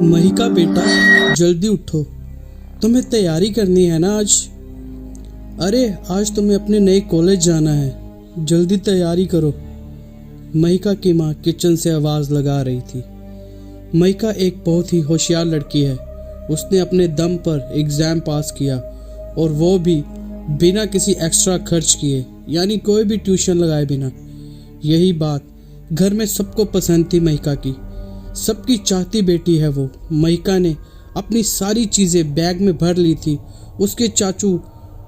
महिका बेटा, जल्दी उठो। तुम्हें तैयारी करनी है ना आज। अरे आज तुम्हें अपने नए कॉलेज जाना है, जल्दी तैयारी करो। महिका की माँ किचन से आवाज़ लगा रही थी। महिका एक बहुत ही होशियार लड़की है। उसने अपने दम पर एग्ज़ाम पास किया और वो भी बिना किसी एक्स्ट्रा खर्च किए, यानी कोई भी ट्यूशन लगाए बिना। यही बात घर में सबको पसंद थी महिका की। सबकी चाहती बेटी है वो। महिका ने अपनी सारी चीज़ें बैग में भर ली थी। उसके चाचू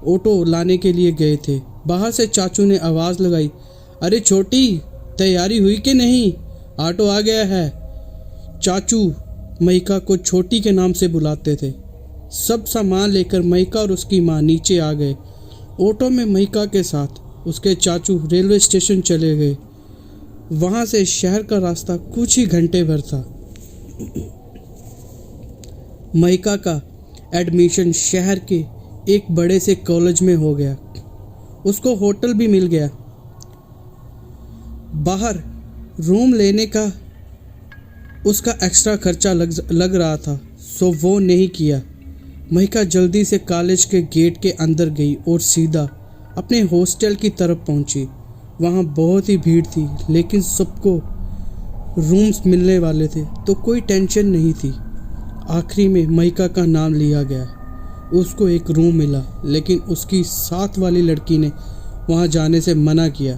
ऑटो लाने के लिए गए थे। बाहर से चाचू ने आवाज़ लगाई, अरे छोटी, तैयारी हुई कि नहीं? ऑटो आ गया है। चाचू महिका को छोटी के नाम से बुलाते थे। सब सामान लेकर महिका और उसकी माँ नीचे आ गए। ऑटो में महिका के साथ उसके चाचू रेलवे स्टेशन चले गए। वहाँ से शहर का रास्ता कुछ ही घंटे भर था। महिका का एडमिशन शहर के एक बड़े से कॉलेज में हो गया। उसको होटल भी मिल गया। बाहर रूम लेने का उसका एक्स्ट्रा खर्चा लग रहा था, सो वो नहीं किया। महिका जल्दी से कॉलेज के गेट के अंदर गई और सीधा अपने हॉस्टल की तरफ पहुंची। वहाँ बहुत ही भीड़ थी, लेकिन सबको रूम्स मिलने वाले थे तो कोई टेंशन नहीं थी। आखिरी में महिका का नाम लिया गया। उसको एक रूम मिला, लेकिन उसकी साथ वाली लड़की ने वहाँ जाने से मना किया।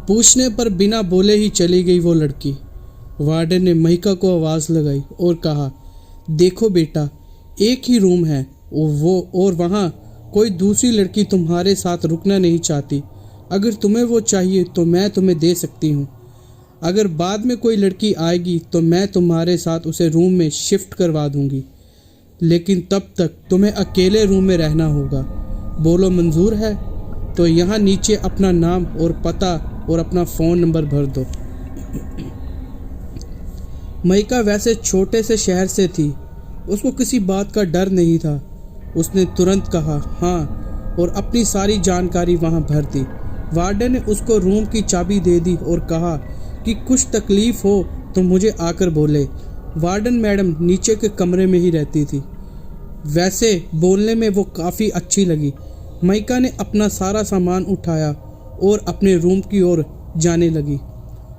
पूछने पर बिना बोले ही चली गई वो लड़की। वार्डन ने महिका को आवाज़ लगाई और कहा, देखो बेटा, एक ही रूम है और वहाँ कोई दूसरी लड़की तुम्हारे साथ रुकना नहीं चाहती। अगर तुम्हें वो चाहिए तो मैं तुम्हें दे सकती हूँ। अगर बाद में कोई लड़की आएगी तो मैं तुम्हारे साथ उसे रूम में शिफ्ट करवा दूँगी, लेकिन तब तक तुम्हें अकेले रूम में रहना होगा। बोलो मंजूर है? तो यहाँ नीचे अपना नाम और पता और अपना फ़ोन नंबर भर दो। महिका वैसे छोटे से शहर से थी, उसको किसी बात का डर नहीं था। उसने तुरंत कहा हाँ और अपनी सारी जानकारी वहाँ भर दी। वार्डन ने उसको रूम की चाबी दे दी और कहा कि कुछ तकलीफ़ हो तो मुझे आकर बोले। वार्डन मैडम नीचे के कमरे में ही रहती थी। वैसे बोलने में वो काफ़ी अच्छी लगी। महिका ने अपना सारा सामान उठाया और अपने रूम की ओर जाने लगी।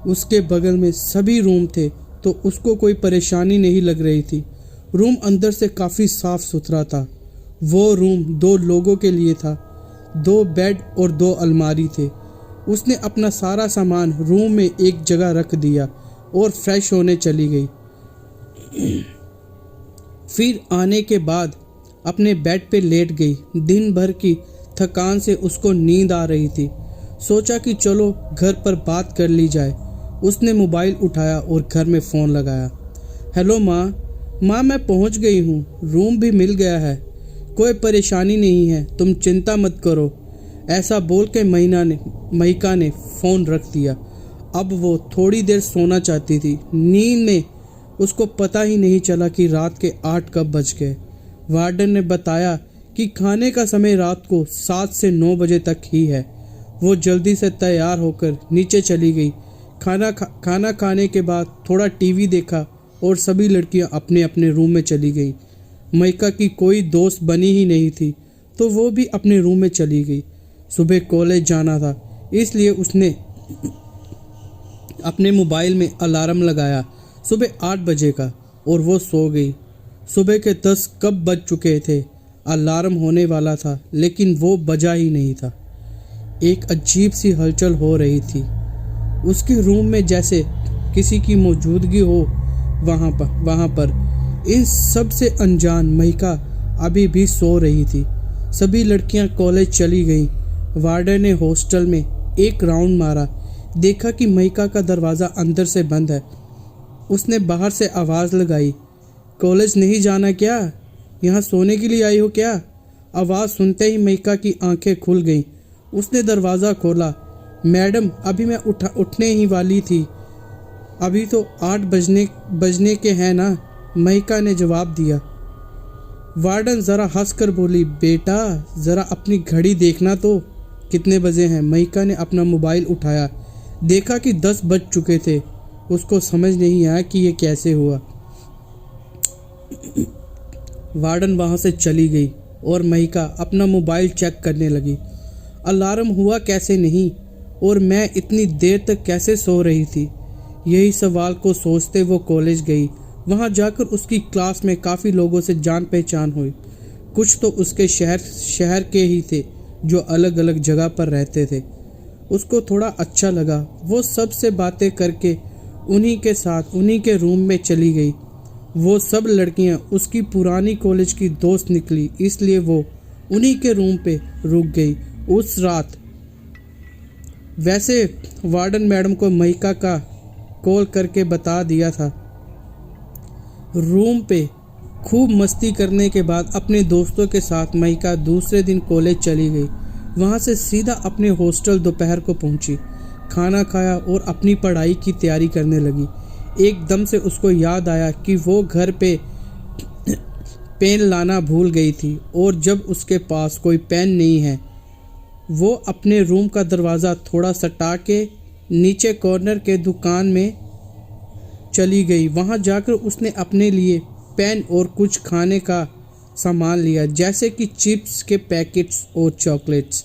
उसके बगल में सभी रूम थे तो उसको कोई परेशानी नहीं लग रही थी। रूम अंदर से काफ़ी साफ़ सुथरा था। वो रूम 2 लोगों के लिए था। 2 बेड और 2 अलमारी थे। उसने अपना सारा सामान रूम में एक जगह रख दिया और फ्रेश होने चली गई। फिर आने के बाद अपने बेड पे लेट गई। दिन भर की थकान से उसको नींद आ रही थी। सोचा कि चलो घर पर बात कर ली जाए। उसने मोबाइल उठाया और घर में फ़ोन लगाया। हेलो माँ, मैं पहुँच गई हूँ, रूम भी मिल गया है, कोई परेशानी नहीं है, तुम चिंता मत करो। ऐसा बोल के महिका ने फ़ोन रख दिया। अब वो थोड़ी देर सोना चाहती थी। नींद में उसको पता ही नहीं चला कि रात के 8 कब बज गए। वार्डन ने बताया कि खाने का समय रात को 7 से 9 बजे तक ही है। वो जल्दी से तैयार होकर नीचे चली गई। खाना खाने के बाद थोड़ा टीवी देखा और सभी लड़कियां अपने अपने रूम में चली गई। महिका की कोई दोस्त बनी ही नहीं थी तो वो भी अपने रूम में चली गई। सुबह कॉलेज जाना था, इसलिए उसने अपने मोबाइल में अलार्म लगाया सुबह 8 बजे का और वो सो गई। सुबह के 10 कब बज चुके थे। अलार्म होने वाला था, लेकिन वो बजा ही नहीं था। एक अजीब सी हलचल हो रही थी उसके रूम में, जैसे किसी की मौजूदगी हो वहाँ पर। इन सब से अनजान महिका अभी भी सो रही थी। सभी लड़कियां कॉलेज चली गईं। वार्डन ने हॉस्टल में एक राउंड मारा, देखा कि महिका का दरवाज़ा अंदर से बंद है। उसने बाहर से आवाज़ लगाई, कॉलेज नहीं जाना क्या? यहाँ सोने के लिए आई हो क्या? आवाज़ सुनते ही महिका की आंखें खुल गईं। उसने दरवाज़ा खोला। मैडम, अभी मैं उठने ही वाली थी, अभी तो 8 बजने के हैं ना, महिका ने जवाब दिया। वार्डन ज़रा हंसकर बोली, बेटा ज़रा अपनी घड़ी देखना तो कितने बजे हैं। महिका ने अपना मोबाइल उठाया, देखा कि 10 बज चुके थे। उसको समझ नहीं आया कि ये कैसे हुआ। वार्डन वहाँ से चली गई और महिका अपना मोबाइल चेक करने लगी। अलार्म हुआ कैसे नहीं और मैं इतनी देर तक कैसे सो रही थी, यही सवाल को सोचते वो कॉलेज गई। वहाँ जाकर उसकी क्लास में काफ़ी लोगों से जान पहचान हुई। कुछ तो उसके शहर के ही थे जो अलग अलग जगह पर रहते थे। उसको थोड़ा अच्छा लगा। वो सब से बातें करके उन्हीं के साथ उन्हीं के रूम में चली गई। वो सब लड़कियां उसकी पुरानी कॉलेज की दोस्त निकली, इसलिए वो उन्हीं के रूम पे रुक गई उस रात। वैसे वार्डन मैडम को महिका का कॉल करके बता दिया था। रूम पे खूब मस्ती करने के बाद अपने दोस्तों के साथ महिका दूसरे दिन कॉलेज चली गई। वहाँ से सीधा अपने हॉस्टल दोपहर को पहुँची, खाना खाया और अपनी पढ़ाई की तैयारी करने लगी। एकदम से उसको याद आया कि वो घर पे पेन लाना भूल गई थी और जब उसके पास कोई पेन नहीं है, वो अपने रूम का दरवाज़ा थोड़ा सटा के नीचे कॉर्नर के दुकान में चली गई। वहाँ जाकर उसने अपने लिए पेन और कुछ खाने का सामान लिया, जैसे कि चिप्स के पैकेट्स और चॉकलेट्स।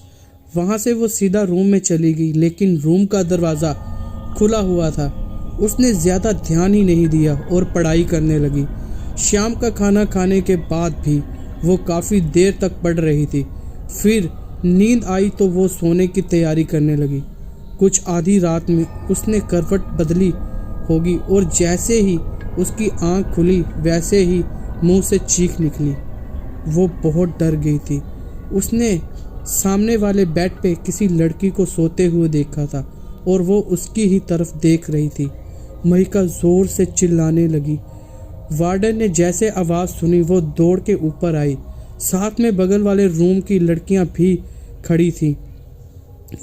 वहाँ से वो सीधा रूम में चली गई, लेकिन रूम का दरवाज़ा खुला हुआ था। उसने ज़्यादा ध्यान ही नहीं दिया और पढ़ाई करने लगी। शाम का खाना खाने के बाद भी वो काफ़ी देर तक पढ़ रही थी। फिर नींद आई तो वो सोने की तैयारी करने लगी। कुछ आधी रात में उसने करवट बदली होगी और जैसे ही उसकी आंख खुली वैसे ही मुंह से चीख निकली। वो बहुत डर गई थी। उसने सामने वाले बेड पे किसी लड़की को सोते हुए देखा था और वो उसकी ही तरफ देख रही थी। महिका जोर से चिल्लाने लगी। वार्डन ने जैसे आवाज़ सुनी वो दौड़ के ऊपर आई। साथ में बगल वाले रूम की लड़कियां भी खड़ी थी।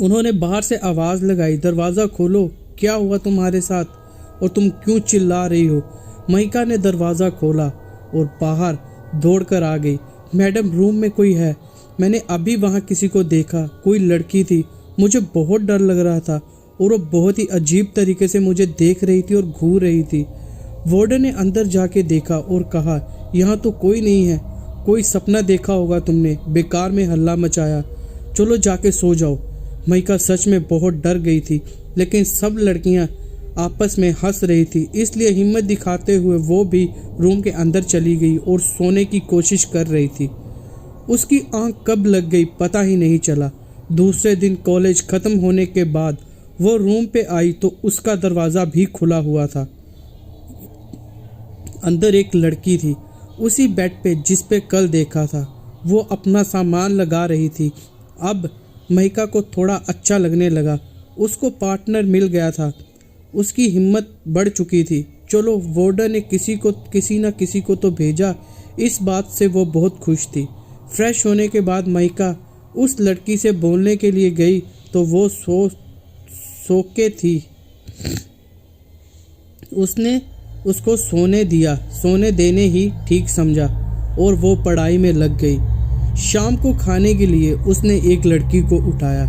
उन्होंने बाहर से आवाज़ लगाई, दरवाज़ा खोलो, क्या हुआ तुम्हारे साथ और तुम क्यों चिल्ला रही हो। महिका ने दरवाज़ा खोला और बाहर दौड़कर आ गई। मैडम, रूम में कोई है, मैंने अभी वहाँ किसी को देखा, कोई लड़की थी, मुझे बहुत डर लग रहा था और वो बहुत ही अजीब तरीके से मुझे देख रही थी और घूर रही थी। वार्डन ने अंदर जाके देखा और कहा, यहाँ तो कोई नहीं है, कोई सपना देखा होगा तुमने, बेकार में हल्ला मचाया, चलो जाके सो जाओ। महिका सच में बहुत डर गई थी, लेकिन सब लड़कियां आपस में हंस रही थी, इसलिए हिम्मत दिखाते हुए वो भी रूम के अंदर चली गई और सोने की कोशिश कर रही थी। उसकी आंख कब लग गई पता ही नहीं चला। दूसरे दिन कॉलेज खत्म होने के बाद वो रूम पे आई तो उसका दरवाज़ा भी खुला हुआ था। अंदर एक लड़की थी, उसी बेड पे जिस पे कल देखा था। वो अपना सामान लगा रही थी। अब महिका को थोड़ा अच्छा लगने लगा, उसको पार्टनर मिल गया था। उसकी हिम्मत बढ़ चुकी थी। चलो, वार्डन ने किसी न किसी को तो भेजा, इस बात से वो बहुत खुश थी। फ्रेश होने के बाद महिका उस लड़की से बोलने के लिए गई तो वो सो के थी। उसने उसको सोने देने ही ठीक समझा और वो पढ़ाई में लग गई। शाम को खाने के लिए उसने एक लड़की को उठाया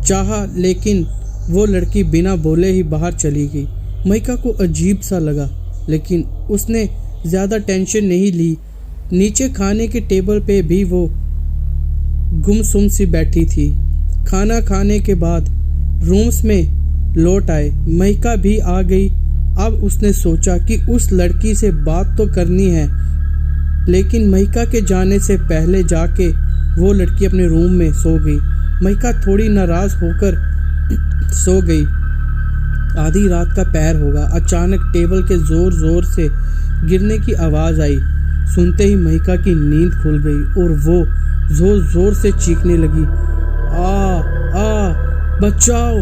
चाहा, लेकिन वो लड़की बिना बोले ही बाहर चली गई। महिका को अजीब सा लगा, लेकिन उसने ज़्यादा टेंशन नहीं ली। नीचे खाने के टेबल पे भी वो गुमसुम सी बैठी थी। खाना खाने के बाद रूम्स में लौट आए। महिका भी आ गई। अब उसने सोचा कि उस लड़की से बात तो करनी है, लेकिन महिका के जाने से पहले जाके वो लड़की अपने रूम में सो गई। महिका थोड़ी नाराज़ होकर सो गई। आधी रात का पहर होगा। अचानक टेबल के ज़ोर ज़ोर से गिरने की आवाज़ आई। सुनते ही महिका की नींद खुल गई और वो ज़ोर ज़ोर से चीखने लगी, बचाओ,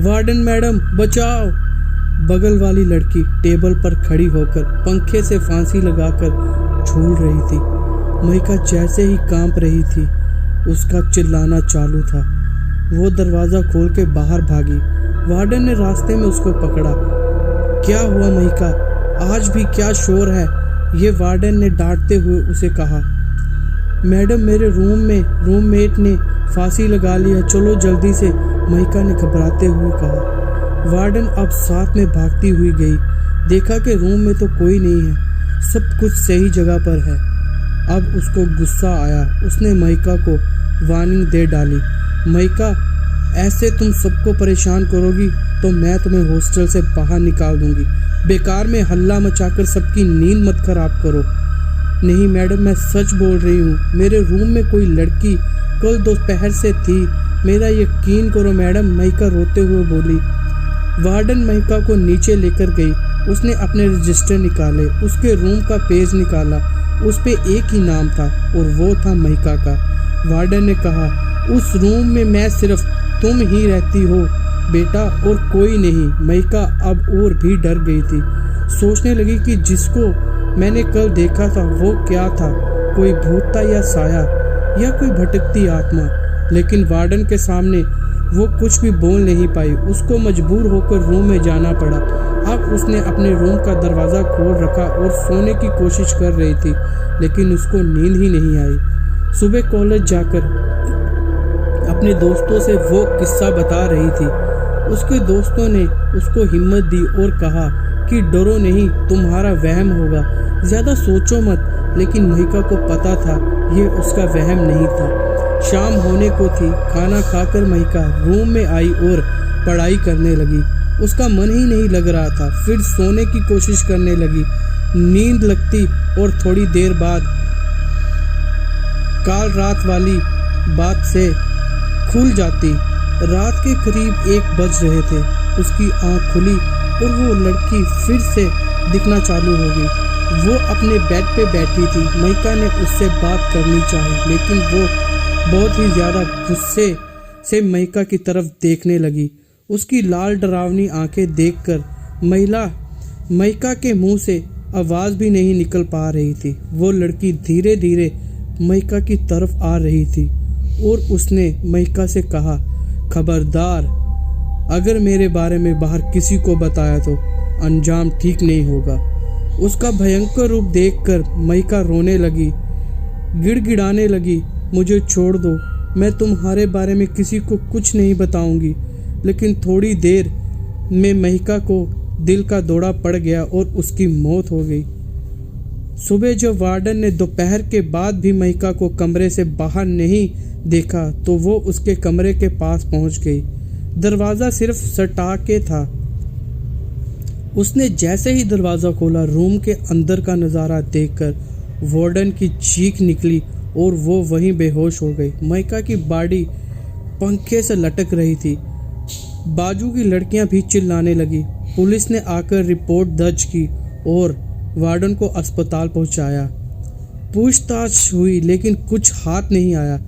वार्डन मैडम बचाओ। बगल वाली लड़की टेबल पर खड़ी होकर पंखे से फांसी लगाकर झूल रही थी। महिका जैसे ही कांप रही थी, उसका चिल्लाना चालू था। वो दरवाज़ा खोल के बाहर भागी। वार्डन ने रास्ते में उसको पकड़ा। क्या हुआ महिका, आज भी क्या शोर है, ये वार्डन ने डांटते हुए उसे कहा। मैडम, मेरे रूम में रूममेट ने फांसी लगा लिया, चलो जल्दी से, महिका ने घबराते हुए कहा। वार्डन अब साथ में भागती हुई गई। देखा कि रूम में तो कोई नहीं है, सब कुछ सही जगह पर है। अब उसको गुस्सा आया। उसने महिका को वार्निंग दे डाली, महिका ऐसे तुम सबको परेशान करोगी तो मैं तुम्हें हॉस्टल से बाहर निकाल दूंगी। बेकार में हल्ला मचाकर सबकी नींद मत खराब करो। नहीं मैडम, मैं सच बोल रही हूँ। मेरे रूम में कोई लड़की कल दोपहर से थी, मेरा यकीन करो मैडम, महिका रोते हुए बोली। वार्डन महिका को नीचे लेकर गई। उसने अपने रजिस्टर निकाले, उसके रूम का पेज निकाला। उस पे एक ही नाम था और वो था महिका का। वार्डन ने कहा, उस रूम में मैं सिर्फ तुम ही रहती हो बेटा और कोई नहीं। महिका अब और भी डर गई थी। सोचने लगी कि जिसको मैंने कल देखा था वो क्या था, कोई भूत था या साया या कोई भटकती आत्मा। लेकिन वार्डन के सामने वो कुछ भी बोल नहीं पाई। उसको मजबूर होकर रूम में जाना पड़ा। अब उसने अपने रूम का दरवाज़ा खोल रखा और सोने की कोशिश कर रही थी, लेकिन उसको नींद ही नहीं आई। सुबह कॉलेज जाकर अपने दोस्तों से वो किस्सा बता रही थी। उसके दोस्तों ने उसको हिम्मत दी और कहा कि डरो नहीं, तुम्हारा वहम होगा, ज़्यादा सोचो मत। लेकिन महिका को पता था ये उसका वहम नहीं था। शाम होने को थी। खाना खाकर महिका रूम में आई और पढ़ाई करने लगी। उसका मन ही नहीं लग रहा था। फिर सोने की कोशिश करने लगी। नींद लगती और थोड़ी देर बाद काल रात वाली बात से खुल जाती। रात के करीब 1 बज रहे थे। उसकी आंख खुली और वो लड़की फिर से दिखना चालू हो गई। वो अपने बेड पे बैठी थी। महिका ने उससे बात करनी चाही, लेकिन वो बहुत ही ज़्यादा गुस्से से महिका की तरफ देखने लगी। उसकी लाल डरावनी आंखें देखकर महिका के मुंह से आवाज़ भी नहीं निकल पा रही थी। वो लड़की धीरे धीरे महिका की तरफ आ रही थी और उसने महिका से कहा, खबरदार, अगर मेरे बारे में बाहर किसी को बताया तो अंजाम ठीक नहीं होगा। उसका भयंकर रूप देखकर महिका रोने लगी, गिड़गिड़ाने लगी, मुझे छोड़ दो, मैं तुम्हारे बारे में किसी को कुछ नहीं बताऊंगी। लेकिन थोड़ी देर में महिका को दिल का दौरा पड़ गया और उसकी मौत हो गई। सुबह जब वार्डन ने दोपहर के बाद भी महिका को कमरे से बाहर नहीं देखा तो वो उसके कमरे के पास पहुंच गई। दरवाज़ा सिर्फ सटा के था। उसने जैसे ही दरवाज़ा खोला, रूम के अंदर का नज़ारा देखकर वार्डन की चीख निकली और वो वहीं बेहोश हो गई। महिका की बॉडी पंखे से लटक रही थी। बाजू की लड़कियां भी चिल्लाने लगी। पुलिस ने आकर रिपोर्ट दर्ज की और वार्डन को अस्पताल पहुंचाया। पूछताछ हुई लेकिन कुछ हाथ नहीं आया।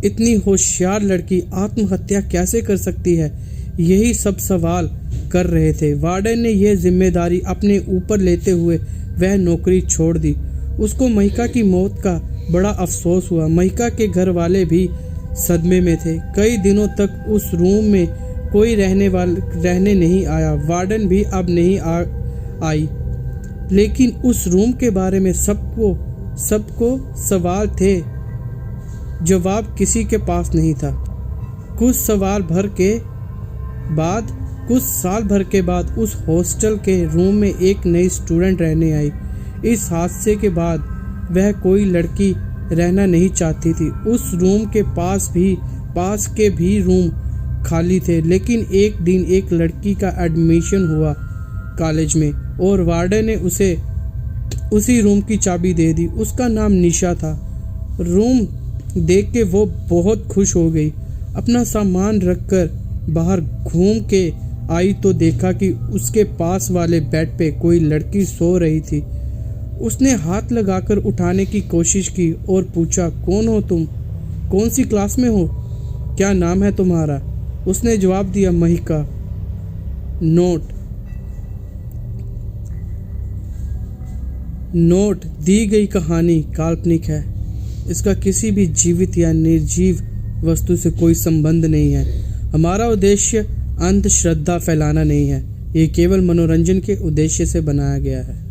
इतनी होशियार लड़की आत्महत्या कैसे कर सकती है, यही सब सवाल कर रहे थे। वार्डन ने यह जिम्मेदारी अपने ऊपर लेते हुए वह नौकरी छोड़ दी। उसको महिका की मौत का बड़ा अफसोस हुआ। महिका के घर वाले भी सदमे में थे। कई दिनों तक उस रूम में कोई रहने नहीं आया। वार्डन भी अब नहीं आई। लेकिन उस रूम के बारे में सबको सवाल थे, जवाब किसी के पास नहीं था। कुछ साल भर के बाद उस हॉस्टल के रूम में एक नई स्टूडेंट रहने आई। इस हादसे के बाद वह कोई लड़की रहना नहीं चाहती थी। उस रूम के पास के भी रूम खाली थे। लेकिन एक दिन एक लड़की का एडमिशन हुआ कॉलेज में और वार्डन ने उसे उसी रूम की चाबी दे दी। उसका नाम निशा था। रूम देख के वो बहुत खुश हो गई। अपना सामान रखकर बाहर घूम के आई तो देखा कि उसके पास वाले बेड पे कोई लड़की सो रही थी। उसने हाथ लगाकर उठाने की कोशिश की और पूछा, कौन हो तुम? कौन सी क्लास में हो? क्या नाम है तुम्हारा? उसने जवाब दिया, महिका। नोट दी गई कहानी काल्पनिक है। इसका किसी भी जीवित या निर्जीव वस्तु से कोई संबंध नहीं है। हमारा उद्देश्य अंधश्रद्धा फैलाना नहीं है। ये केवल मनोरंजन के उद्देश्य से बनाया गया है।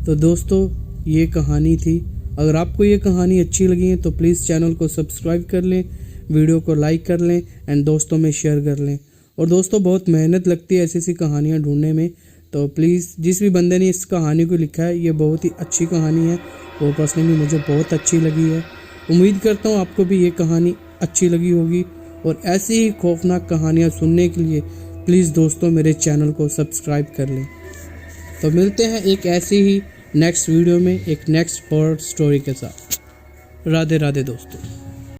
तो दोस्तों, ये कहानी थी। अगर आपको ये कहानी अच्छी लगी है तो प्लीज़ चैनल को सब्सक्राइब कर लें, वीडियो को लाइक कर लें एंड दोस्तों में शेयर कर लें। और दोस्तों, बहुत मेहनत लगती है ऐसी कहानियाँ ढूंढने में, तो प्लीज़ जिस भी बंदे ने इस कहानी को लिखा है, ये बहुत ही अच्छी कहानी है और पर्सनली मुझे बहुत अच्छी लगी है। उम्मीद करता हूँ आपको भी ये कहानी अच्छी लगी होगी और ऐसी ही खौफनाक कहानियाँ सुनने के लिए प्लीज़ दोस्तों मेरे चैनल को सब्सक्राइब कर लें। तो मिलते हैं एक ऐसी ही नेक्स्ट वीडियो में एक नेक्स्ट हॉरर स्टोरी के साथ। राधे राधे दोस्तों।